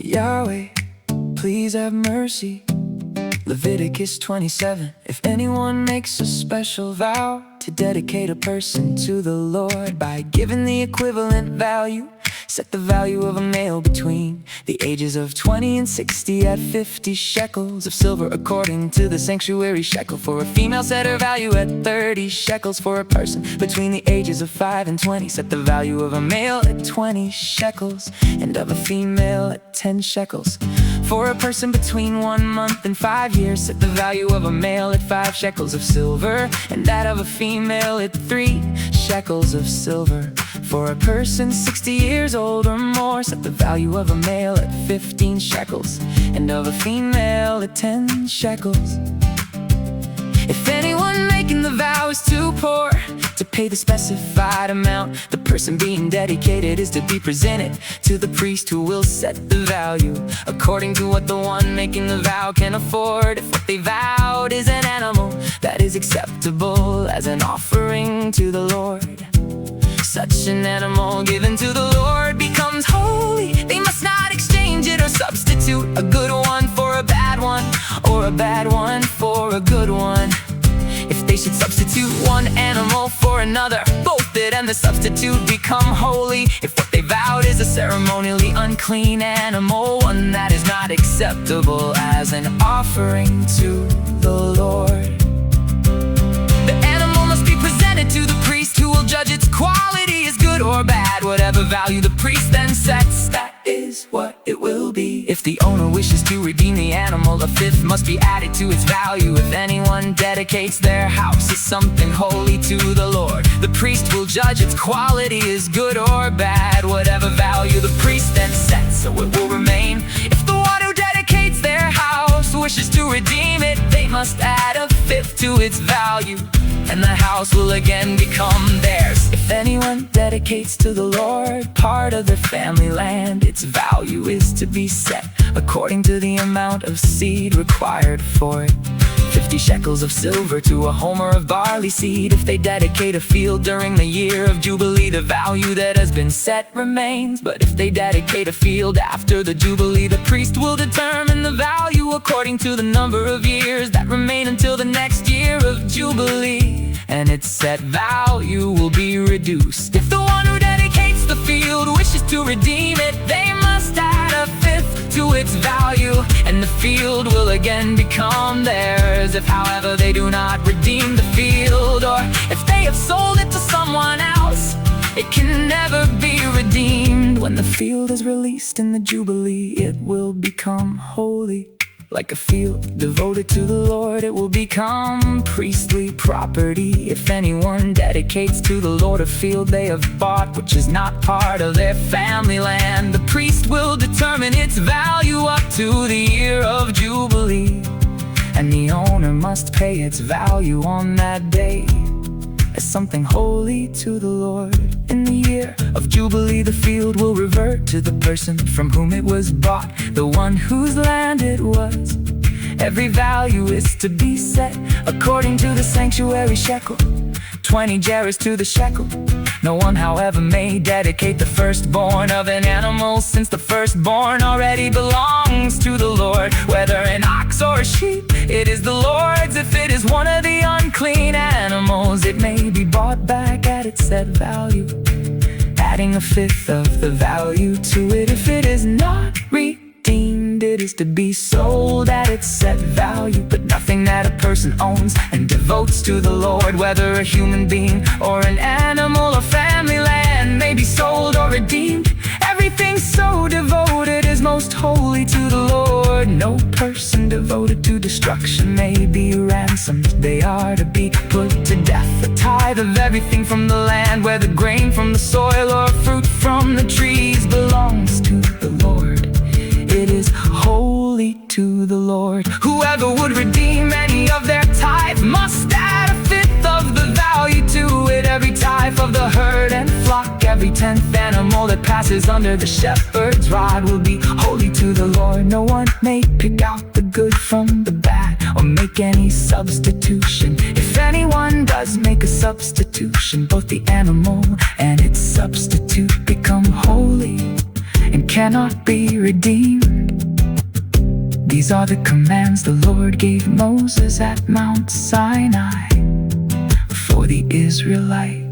Yahweh, please have mercy. Leviticus 27. If anyone makes a special vow to dedicate a person to the Lord by giving the equivalent value, set the value of a male between the ages of 20 and 60 at 50 shekels of silver according to the sanctuary shekel. For a female, set her value at 30 shekels. For a person between the ages of 5 and 20, set the value of a male at 20 shekels and of a female at 10 shekels. For a person between 1 month and 5 years, set the value of a male at 5 shekels of silver and that of a female at 3 shekels of silver. For a person 60 years old or more, set the value of a male at 15 shekels and of a female at 10 shekels. If anyone making the vow is too poor to pay the specified amount, the person being dedicated is to be presented to the priest, who will set the value according to what the one making the vow can afford. If what they vowed is an animal that is acceptable as an offering to the Lord, such an animal given to the Lord becomes holy. They must not exchange it or substitute a good one for a bad one, or a bad one for a good one. If they should substitute one animal for another, both it and the substitute become holy. If what they vowed is a ceremonially unclean animal, one that is not acceptable as an offering to the Lord, the animal must be presented to the priest, who will judge its quality as good or bad. Whatever value the priest then sets, that is what it will be. If the owner wishes to redeem the animal, a fifth must be added to its value. If anyone dedicates their house as something holy to the Lord, the priest will judge its quality as good or bad. Whatever value the priest then sets, so it will remain. If the one who dedicates their house wishes to redeem it, they must add a fifth to its value, and the house will again become theirs. If anyone dedicates to the Lord part of their family land, its value is to be set according to the amount of seed required for it. 50 shekels of silver to a homer of barley seed. If they dedicate a field during the year of Jubilee, the value that has been set remains. But if they dedicate a field after the Jubilee, the priest will determine the value according to the number of years that remain until the next year of Jubilee, and its set value will be reduced. If the one who dedicates the field wishes to redeem it, they must add a fifth to its value, and the field will again become theirs. If however they do not redeem the field, or if they have sold it to someone else, it can never be redeemed. When the field is released in the Jubilee, it will become holy. Like a field devoted to the Lord, it will become priestly property. If anyone dedicates to the Lord a field they have bought, which is not part of their family land, the priest will determine its value up to the year of Jubilee, and the owner must pay its value on that day as something holy to the Lord. In the year of Jubilee, the field will revert to the person from whom it was bought, the one whose land it was. Every value is to be set according to the sanctuary shekel, 20 gerahs to the shekel. No one, however, may dedicate the firstborn of an animal, since the firstborn already belongs to the Lord. Whether an ox or a sheep, it is the Lord's. If it is one of the unclean animals, it may be bought back at its set value, adding a fifth of the value to it. If it is not redeemed, it is to be sold at its set value. But nothing that a person owns and devotes to the Lord, whether a human being or an animal or family land, may be sold or redeemed. Everything so devoted is most holy to the Lord. No person devoted to destruction may be ransomed. They are to be put to death. A tithe of everything from the land, whether grain from the soil or fruit from the trees, belongs to the Lord. It is holy to the Lord. Whoever would redeem any of their tithe must add a fifth of the value to it. Every tithe of the herd and flock, every 10th animal that passes under the shepherd's rod, will be holy to the Lord. No one may pick out the good from the bad or make any substitution. If anyone does make a substitution, both the animal and its substitute become holy, and cannot be redeemed. These are the commands the Lord gave Moses at Mount Sinai for the Israelites.